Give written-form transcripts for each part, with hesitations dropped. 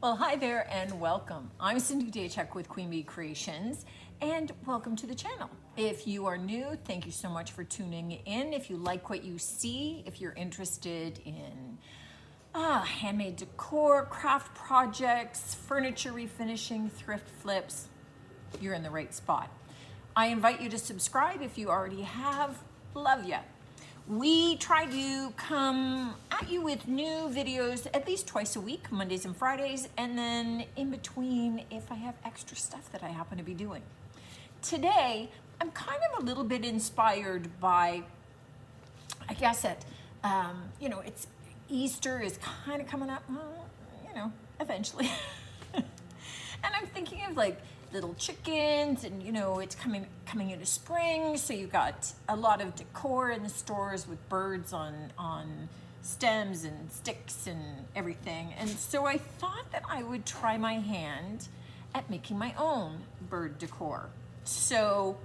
Well, hi there and welcome. I'm Cindy Daychuk with Queen Bee Creations and welcome to the channel. If you are new, thank you so much for tuning in. If you like what you see, if you're interested in handmade decor, craft projects, furniture refinishing, thrift flips, you're in the right spot. I invite you to subscribe if you already have. Love ya. We try to come at you with new videos at least twice a week, Mondays and Fridays, and then in between if I have extra stuff that I happen to be doing. Today, I'm kind of a little bit inspired by, I guess that, it's Easter is kind of coming up, eventually. And I'm thinking of like little chickens and it's coming into spring, so you got a lot of decor in the stores with birds on stems and sticks and everything. And so I thought that I would try my hand at making my own bird decor. So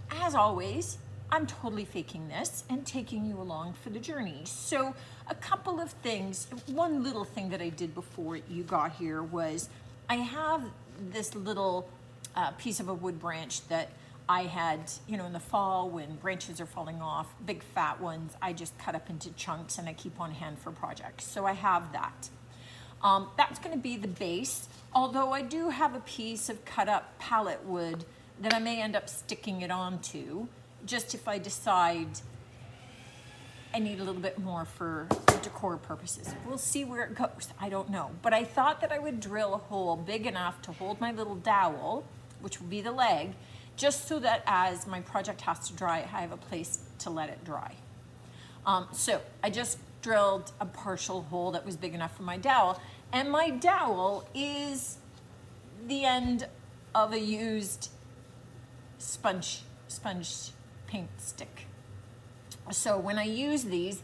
as always, I'm totally faking this and taking you along for the journey. So a couple of things. One little thing that I did before you got here was I have this little piece of a wood branch that I had, in the fall when branches are falling off, big fat ones, I just cut up into chunks and I keep on hand for projects. So I have that. That's going to be the base, although I do have a piece of cut up pallet wood that I may end up sticking it onto, just if I decide I need a little bit more for decor purposes. We'll see where it goes. I don't know. But I thought that I would drill a hole big enough to hold my little dowel, which will be the leg, just so that as my project has to dry, I have a place to let it dry. So I just drilled a partial hole that was big enough for my dowel. And my dowel is the end of a used sponge paint stick. So when I use these,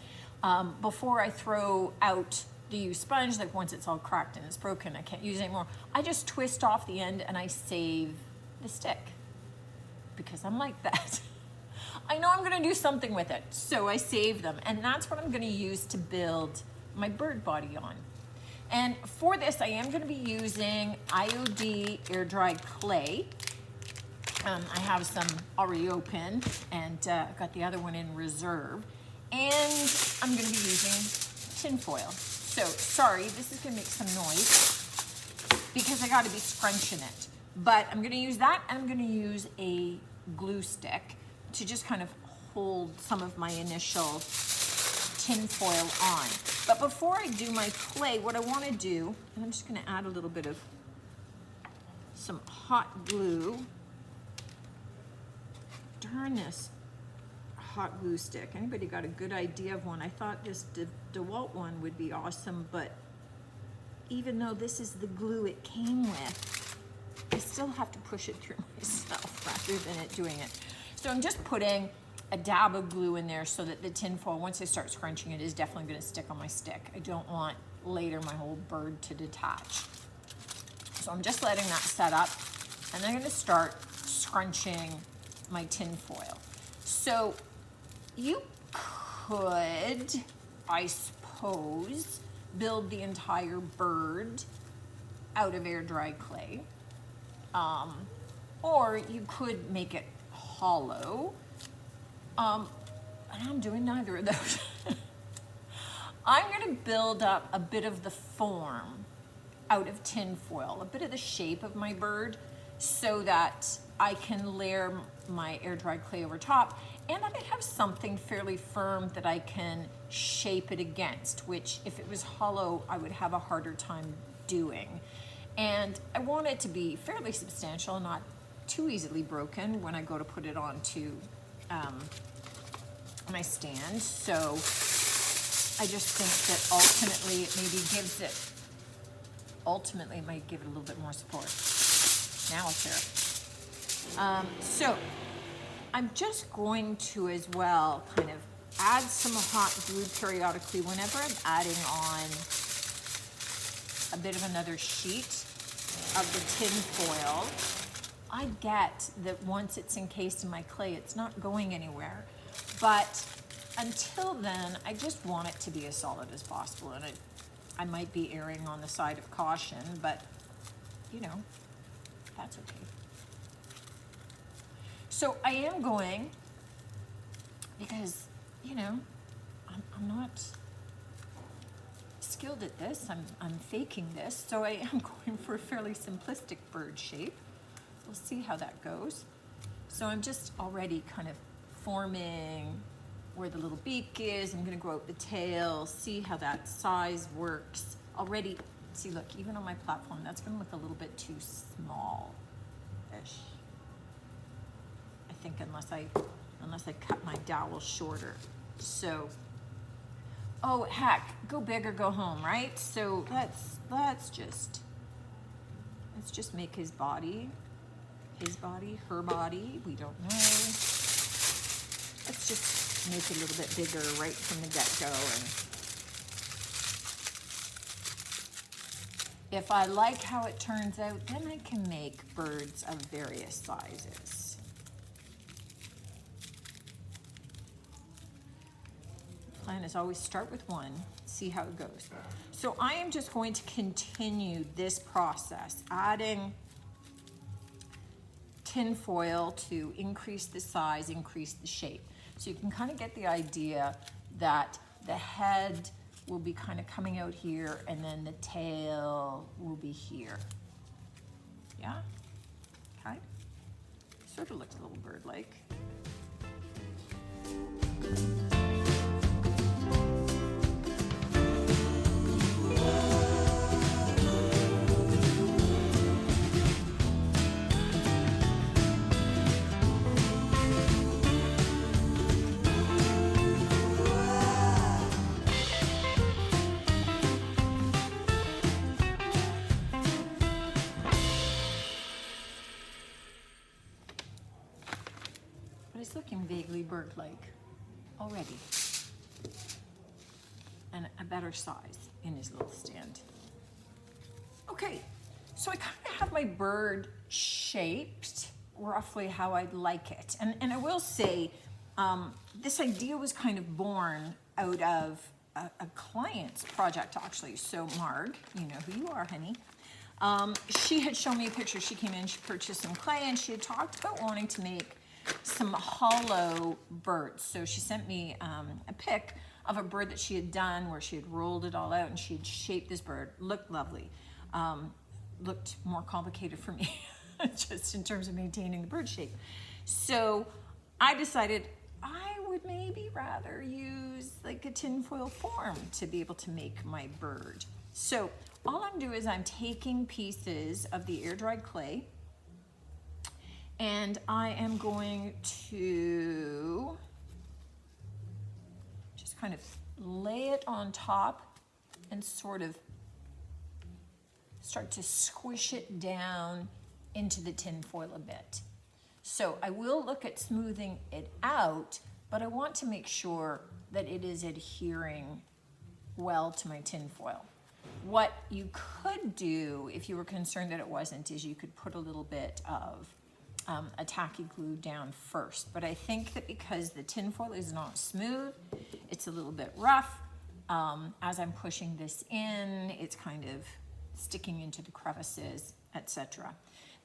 before I throw out the used sponge, like once it's all cracked and it's broken, I can't use it anymore, I just twist off the end and I save the stick because I'm like that. I know I'm gonna do something with it, so I save them, and that's what I'm gonna use to build my bird body on. And for this, I am gonna be using IOD Air Dry Clay. I have some already open, and I've got the other one in reserve. And I'm going to be using tin foil. So, sorry, this is going to make some noise because I got to be scrunching it. But I'm going to use that, and I'm going to use a glue stick to just kind of hold some of my initial tin foil on. But before I do my clay, what I want to do, and I'm just going to add a little bit of some hot glue. Darn this hot glue stick. Anybody got a good idea of one? I thought this DeWalt one would be awesome, but even though this is the glue it came with, I still have to push it through myself rather than it doing it. So I'm just putting a dab of glue in there so that the tin foil, once I start scrunching it, is definitely going to stick on my stick. I don't want later my whole bird to detach. So I'm just letting that set up, and I'm going to start scrunching my tin foil. So you could, I suppose, build the entire bird out of air dry clay, or you could make it hollow. And I'm doing neither of those. I'm going to build up a bit of the form out of tin foil, a bit of the shape of my bird, so that I can layer my air dry clay over top, and that I have something fairly firm that I can shape it against, which if it was hollow, I would have a harder time doing. And I want it to be fairly substantial, not too easily broken when I go to put it onto my stand. So I just think that ultimately it might give it a little bit more support. Now I'll share it. So I'm just going to as well kind of add some hot glue periodically whenever I'm adding on a bit of another sheet of the tin foil. I get that once it's encased in my clay, it's not going anywhere. But until then, I just want it to be as solid as possible. And I might be erring on the side of caution, but you know, that's okay. So I am going, because, you know, I'm not skilled at this, I'm faking this, so I am going for a fairly simplistic bird shape. We'll see how that goes. So I'm just already kind of forming where the little beak is. I'm gonna grow out the tail, see how that size works. Already, see, look, even on my platform, that's gonna look a little bit too small-ish. I think unless I cut my dowel shorter. So, oh heck, go big or go home, right? So let's just make his body, her body, we don't know. Let's just make it a little bit bigger right from the get-go. And if I like how it turns out, then I can make birds of various sizes. Plan is always start with one, see how it goes. So I am just going to continue this process, adding tin foil to increase the size, increase the shape. So you can kind of get the idea that the head will be kind of coming out here and then the tail will be here. Yeah? Okay. Sort of looks a little bird-like. It's looking vaguely bird-like already, and a better size in his little stand. Okay, so I kind of have my bird shaped roughly how I'd like it, and I will say this idea was kind of born out of a client's project actually. So Marg, you know who you are, honey. She had shown me a picture. She came in, she purchased some clay, and she had talked about wanting to make some hollow birds. So she sent me a pic of a bird that she had done where she had rolled it all out and she had shaped this bird. Looked lovely. Looked more complicated for me just in terms of maintaining the bird shape. So I decided I would maybe rather use like a tinfoil form to be able to make my bird. So all I'm doing is I'm taking pieces of the air dried clay, and I am going to just kind of lay it on top and sort of start to squish it down into the tin foil a bit. So I will look at smoothing it out, but I want to make sure that it is adhering well to my tin foil. What you could do if you were concerned that it wasn't is you could put a little bit of a tacky glue down first. But I think that because the tin foil is not smooth, it's a little bit rough. As I'm pushing this in, it's kind of sticking into the crevices, etc.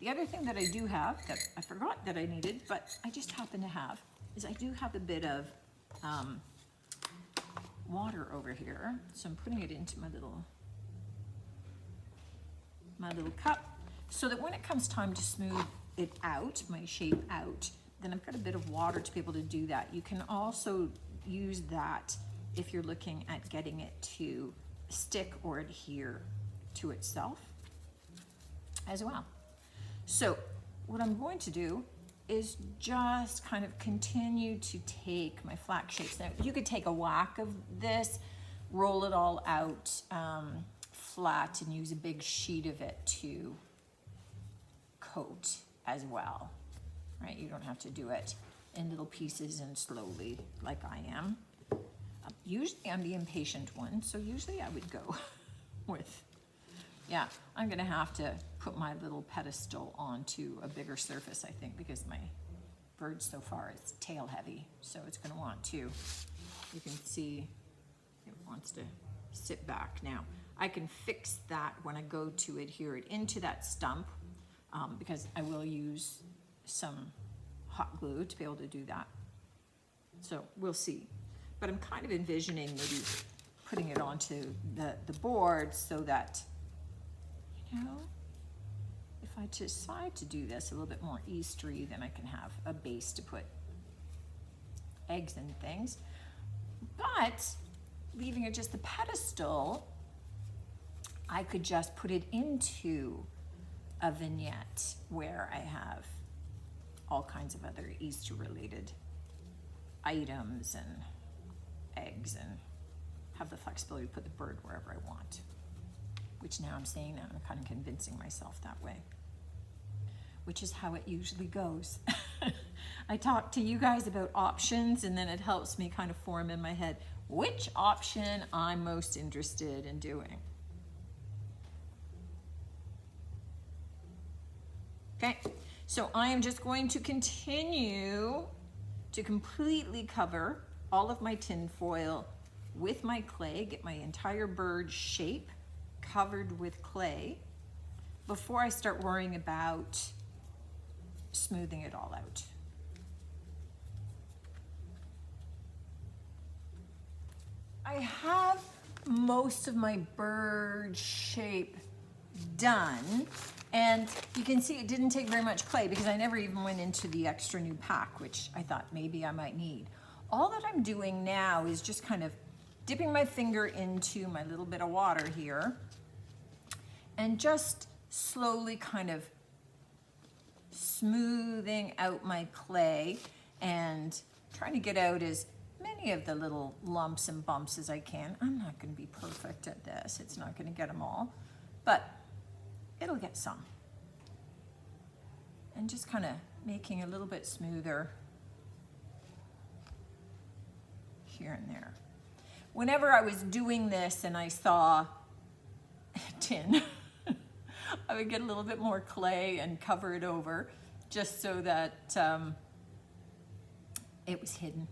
The other thing that I do have that I forgot that I needed, but I just happen to have, is I do have a bit of water over here. So I'm putting it into my little cup, so that when it comes time to smooth it out, my shape out, then I've got a bit of water to be able to do that. You can also use that if you're looking at getting it to stick or adhere to itself as well. So what I'm going to do is just kind of continue to take my flat shapes. Now you could take a whack of this, roll it all out flat, and use a big sheet of it to coat as well, right? You don't have to do it in little pieces and slowly like I am. Usually I'm the impatient one, so usually I would go with, yeah, I'm gonna have to put my little pedestal onto a bigger surface, I think, because my bird so far is tail heavy, so it's gonna want to, you can see it wants to sit back now. I can fix that when I go to adhere it into that stump, because I will use some hot glue to be able to do that. So we'll see. But I'm kind of envisioning maybe putting it onto the board so that, you know, if I decide to do this a little bit more Eastery, then I can have a base to put eggs and things. But leaving it just the pedestal, I could just put it into a vignette where I have all kinds of other Easter related items and eggs, and have the flexibility to put the bird wherever I want. Which now I'm saying that, I'm kind of convincing myself that way, which is how it usually goes. I talk to you guys about options, and then it helps me kind of form in my head which option I'm most interested in doing. Okay, so I am just going to continue to completely cover all of my tin foil with my clay, get my entire bird shape covered with clay before I start worrying about smoothing it all out. I have most of my bird shape done, and you can see it didn't take very much clay because I never even went into the extra new pack, which I thought maybe I might need. All that I'm doing now is just kind of dipping my finger into my little bit of water here and just slowly kind of smoothing out my clay and trying to get out as many of the little lumps and bumps as I can. I'm not going to be perfect at this. It's not going to get them all, but it'll get some. And just kind of making a little bit smoother here and there. Whenever I was doing this and I saw tin, I would get a little bit more clay and cover it over just so that it was hidden.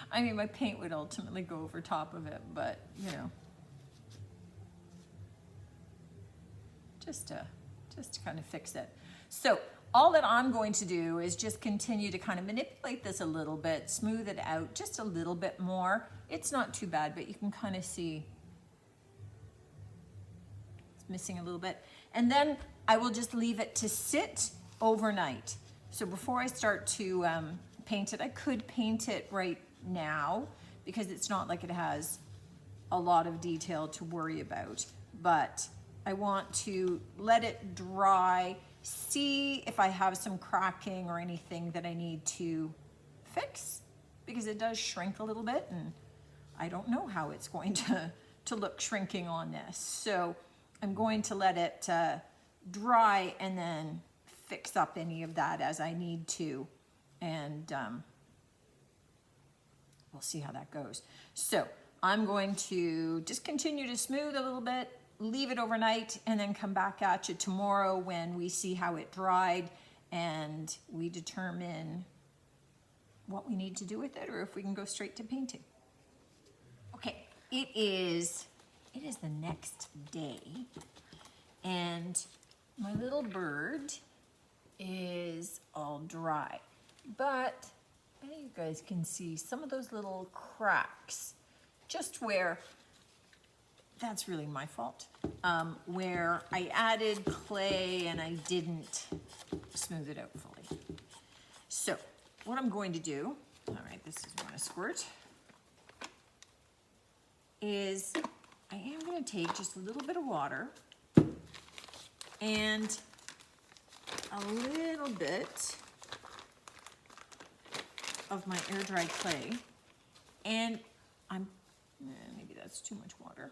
I mean, my paint would ultimately go over top of it, but you know, just to kind of fix it. So all that I'm going to do is just continue to kind of manipulate this a little bit, smooth it out just a little bit more. It's not too bad, but you can kind of see it's missing a little bit. And then I will just leave it to sit overnight. So before I start to paint it, I could paint it right now because it's not like it has a lot of detail to worry about, but I want to let it dry, see if I have some cracking or anything that I need to fix, because it does shrink a little bit and I don't know how it's going to look shrinking on this. So I'm going to let it dry and then fix up any of that as I need to, and we'll see how that goes. So I'm going to just continue to smooth a little bit, leave it overnight, and then come back at you tomorrow when we see how it dried and we determine what we need to do with it, or if we can go straight to painting. Okay, it is the next day, and my little bird is all dry, but I think you guys can see some of those little cracks, just where, that's really my fault, where I added clay and I didn't smooth it out fully. So what I'm going to do, all right, this is going to squirt, is I am going to take just a little bit of water and a little bit of my air dry clay, and maybe that's too much water.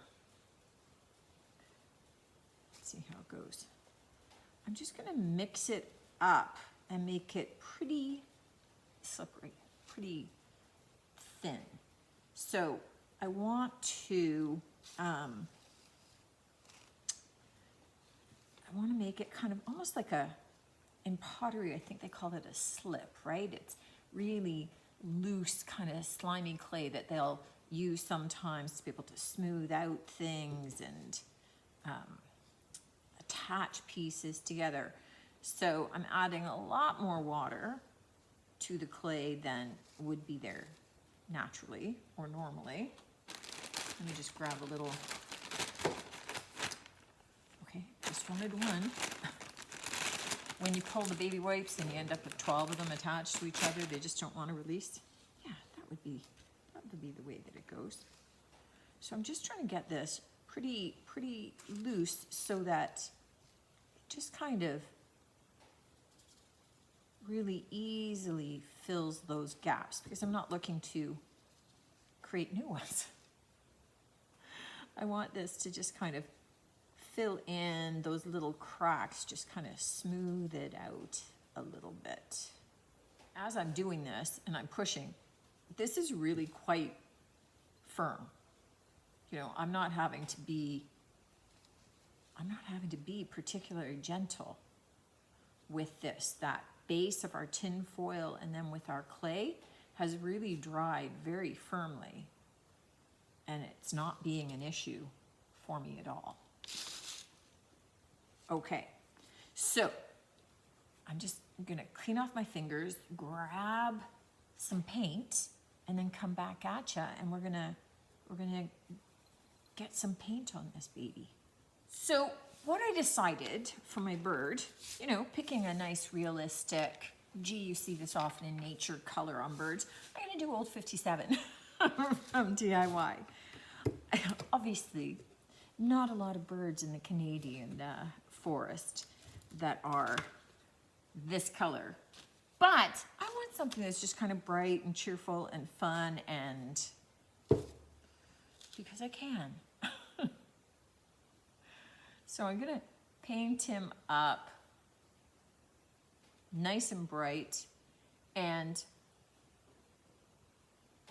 Let's see how it goes. I'm just going to mix it up and make it pretty slippery, pretty thin. So I want to make it kind of almost like in pottery, I think they call it a slip, right? It's really loose, kind of slimy clay that they'll use sometimes to be able to smooth out things and attach pieces together. So I'm adding a lot more water to the clay than would be there naturally or normally. Let me just grab a little, okay, just wanted one. When you pull the baby wipes and you end up with 12 of them attached to each other, they just don't want to release. Yeah, that would be the way that it goes. So I'm just trying to get this pretty loose so that it just kind of really easily fills those gaps, because I'm not looking to create new ones. I want this to just kind of fill in those little cracks, just kind of smooth it out a little bit. As I'm doing this and I'm pushing, this is really quite firm. You know, I'm not having to be particularly gentle with this. That base of our tin foil and then with our clay has really dried very firmly, and it's not being an issue for me at all. Okay, so I'm just gonna clean off my fingers, grab some paint, and then come back at ya, and we're gonna get some paint on this baby. So what I decided for my bird, you know, picking a nice realistic, gee, you see this often in nature, color on birds, I'm gonna do Old 57 from DIY. Obviously, not a lot of birds in the Canadian forest that are this color, but I want something that's just kind of bright and cheerful and fun, and because I can. So I'm gonna paint him up nice and bright, and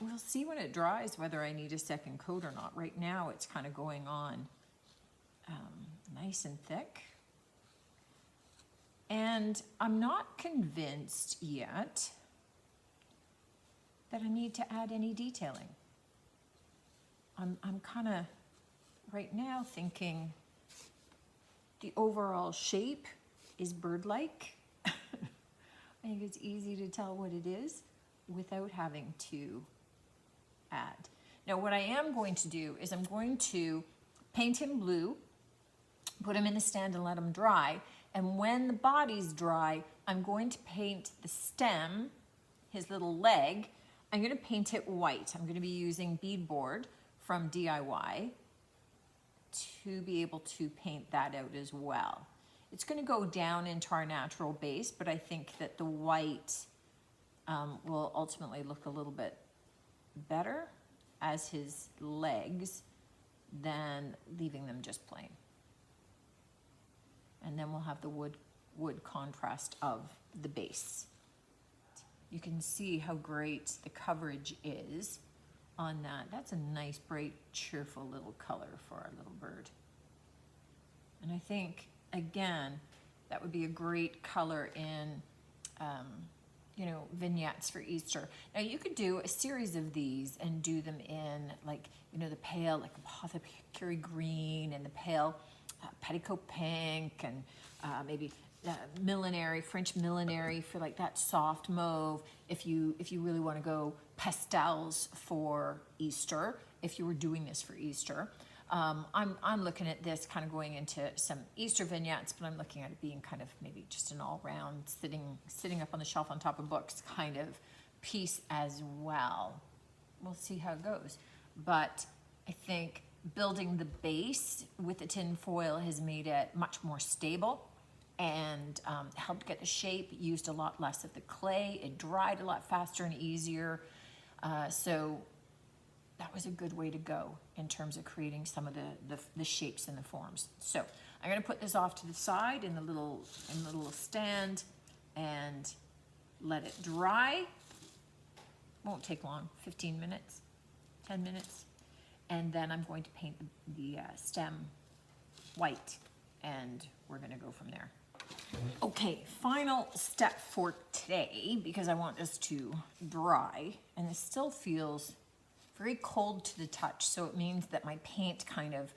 we'll see when it dries whether I need a second coat or not. Right now it's kind of going on nice and thick. And I'm not convinced yet that I need to add any detailing. I'm kind of right now thinking the overall shape is bird-like. I think it's easy to tell what it is without having to add. Now what I am going to do is I'm going to paint him blue, put him in the stand and let him dry. And when the body's dry, I'm going to paint the stem, his little leg, I'm gonna paint it white. I'm gonna be using beadboard from DIY to be able to paint that out as well. It's gonna go down into our natural base, but I think that the white will ultimately look a little bit better as his legs than leaving them just plain. And then we'll have the wood contrast of the base. You can see how great the coverage is on that. That's a nice, bright, cheerful little color for our little bird. And I think, again, that would be a great color in, you know, vignettes for Easter. Now you could do a series of these and do them in, like, you know, the pale, like apothecary green, and the pale petticoat pink, and maybe millinery, French millinery for like that soft mauve. If you really want to go pastels for Easter, if you were doing this for Easter. I'm looking at this kind of going into some Easter vignettes, but I'm looking at it being kind of maybe just an all-round sitting up on the shelf on top of books kind of piece as well. We'll see how it goes. But I think building the base with the tin foil has made it much more stable and helped get the shape, used a lot less of the clay, it dried a lot faster and easier. So that was a good way to go in terms of creating some of the shapes and the forms. So I'm gonna put this off to the side in the little stand and let it dry. Won't take long, 15 minutes, 10 minutes. And then I'm going to paint the stem white, and we're gonna go from there. Okay, final step for today, because I want this to dry, and this still feels very cold to the touch. So it means that my paint kind of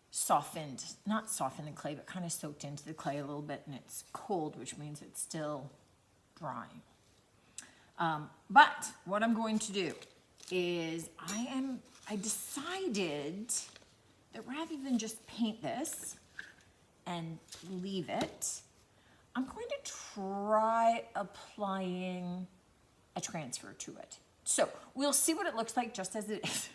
softened, not softened the clay, but kind of soaked into the clay a little bit, and it's cold, which means it's still drying. But what I'm going to do is I decided that rather than just paint this and leave it, I'm going to try applying a transfer to it. So we'll see what it looks like just as it is,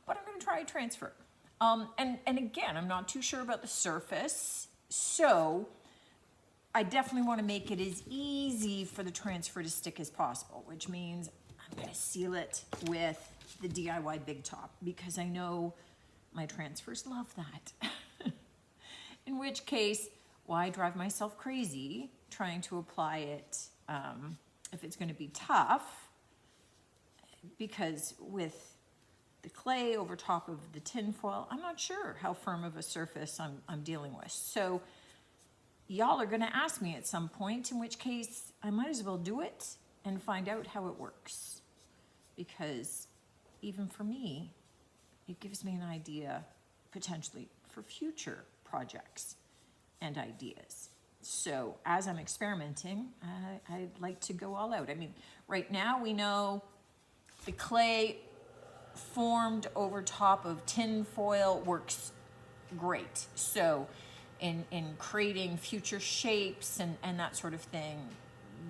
but I'm going to try a transfer. And again, I'm not too sure about the surface, so I definitely want to make it as easy for the transfer to stick as possible, which means I'm going to seal it with the DIY Big Top because I know my transfers love that. In which case, why drive myself crazy trying to apply it if it's going to be tough? Because with the clay over top of the tin foil, I'm not sure how firm of a surface I'm dealing with. So y'all are gonna ask me at some point, in which case I might as well do it and find out how it works. Because even for me, it gives me an idea potentially for future projects and ideas. So as I'm experimenting, I'd like to go all out. I mean, right now we know the clay formed over top of tin foil works great. So in creating future shapes and that sort of thing,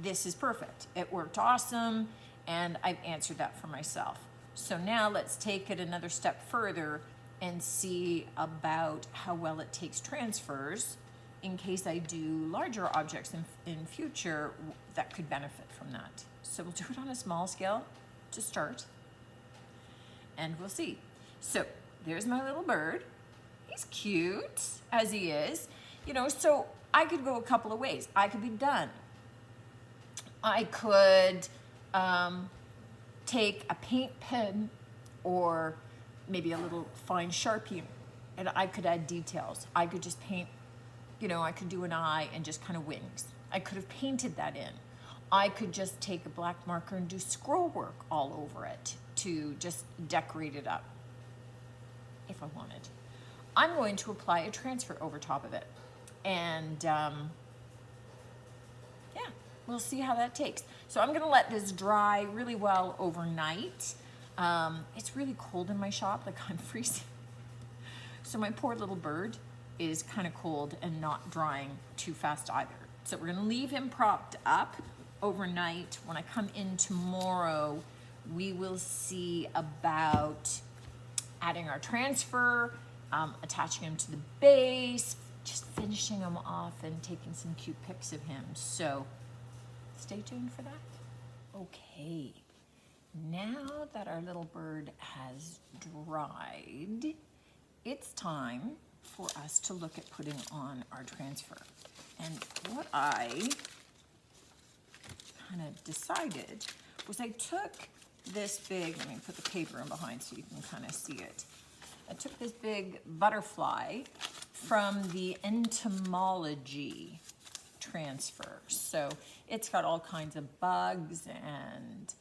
this is perfect. It worked awesome, and I've answered that for myself. So now let's take it another step further and see about how well it takes transfers in case I do larger objects in future that could benefit from that. So we'll do it on a small scale to start, and we'll see. So there's my little bird. He's cute as he is. You know, so I could go a couple of ways. I could be done. I could take a paint pen or maybe a little fine Sharpie, and I could add details. I could just paint, you know, I could do an eye and just kind of wings. I could have painted that in. I could just take a black marker and do scroll work all over it to just decorate it up if I wanted. I'm going to apply a transfer over top of it. And yeah, we'll see how that takes. So I'm gonna let this dry really well overnight. It's really cold in my shop, like I'm freezing. So my poor little bird is kind of cold and not drying too fast either. So we're gonna leave him propped up overnight. When I come in tomorrow, we will see about adding our transfer, attaching him to the base, just finishing him off and taking some cute pics of him. So stay tuned for that. Okay, now that our little bird has dried, it's time for us to look at putting on our transfer. And what I kind of decided was I took this big, let me put the paper in behind so you can kind of see it. I took this big butterfly from the entomology transfer. So it's got all kinds of bugs and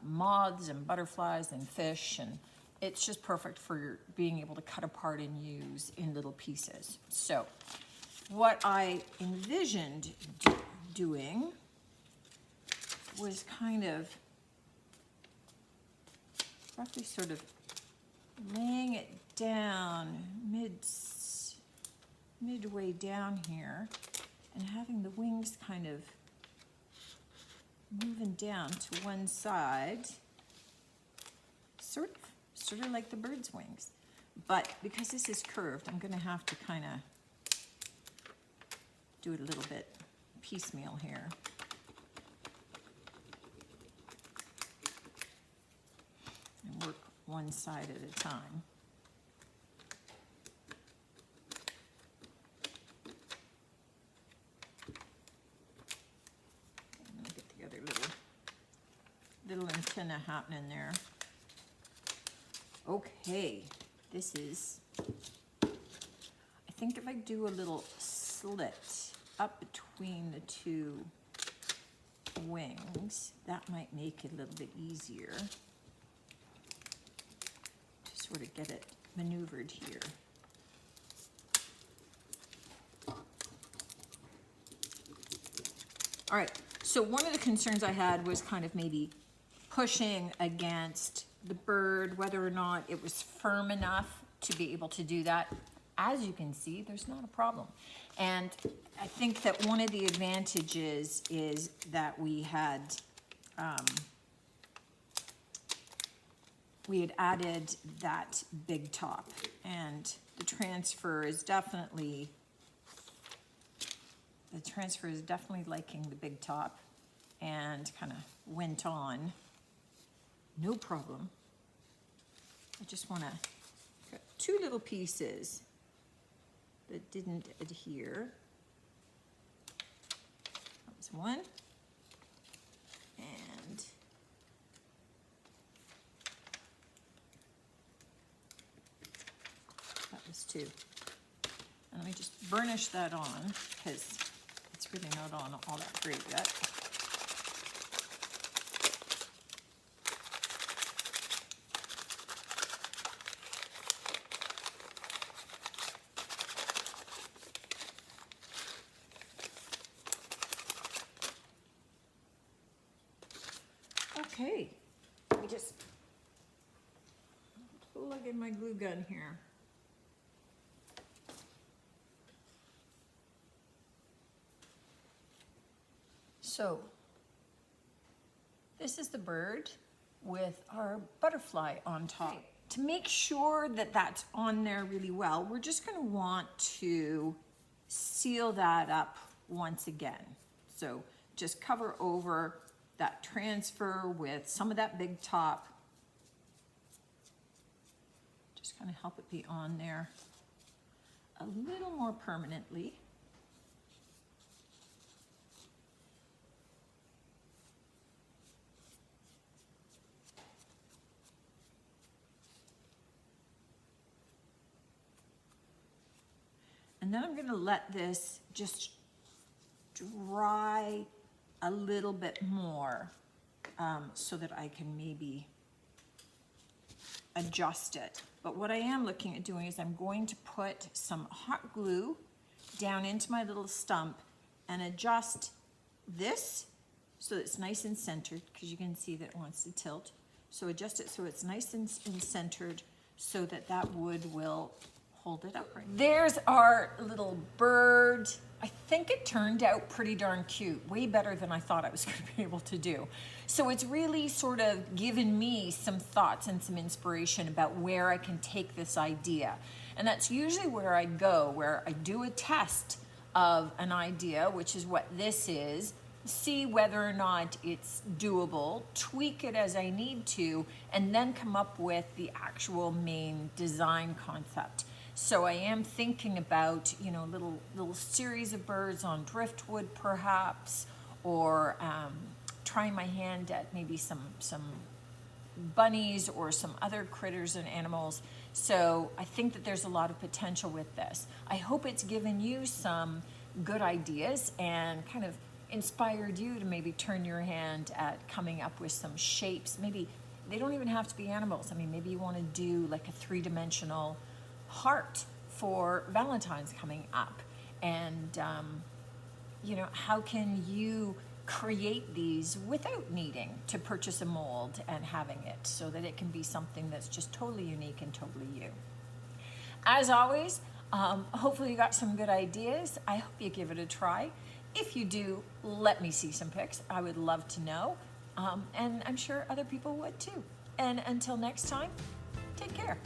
moths and butterflies and fish, and it's just perfect for being able to cut apart and use in little pieces. So what I envisioned doing was kind of roughly sort of laying it down midway down here and having the wings kind of moving down to one side, sort of like the bird's wings. But because this is curved, I'm going to have to kind of do it a little bit piecemeal here. And work one side at a time. I'm gonna get the other little antenna happening there. Okay, this is, I think if I do a little slit up between the two wings, that might make it a little bit easier. sort of get it maneuvered here. All right, so one of the concerns I had was kind of maybe pushing against the bird, whether or not it was firm enough to be able to do that. As you can see, there's not a problem. And I think that one of the advantages is that we had added that big top, and the transfer is definitely liking the big top, and kind of went on, no problem. I just want to got two little pieces that didn't adhere. That was one, and that was two. And let me just burnish that on, because it's really not on all that great yet. Okay, let me just plug in my glue gun here. So, this is the bird with our butterfly on top. To make sure that that's on there really well, we're just going to want to seal that up once again. So, just cover over that transfer with some of that big top. Just kind of help it be on there a little more permanently. And then I'm going to let this just dry a little bit more so that I can maybe adjust it. But what I am looking at doing is I'm going to put some hot glue down into my little stump and adjust this so that it's nice and centered, because you can see that it wants to tilt. So adjust it so it's nice and centered so that that wood will hold it upright. There's our little bird. I think it turned out pretty darn cute, way better than I thought I was going to be able to do. So it's really sort of given me some thoughts and some inspiration about where I can take this idea. And that's usually where I go, where I do a test of an idea, which is what this is, see whether or not it's doable, tweak it as I need to, and then come up with the actual main design concept. So I am thinking about, you know, little series of birds on driftwood perhaps, or trying my hand at maybe some bunnies or some other critters and animals. So I think that there's a lot of potential with this. I hope it's given you some good ideas and kind of inspired you to maybe turn your hand at coming up with some shapes. Maybe they don't even have to be animals. I mean, maybe you want to do like a three-dimensional heart for Valentine's coming up, and you know, how can you create these without needing to purchase a mold and having it so that it can be something that's just totally unique and totally you. As always, hopefully you got some good ideas. I hope you give it a try. If you do, let me see some pics. I would love to know, and I'm sure other people would too. And until next time, take care.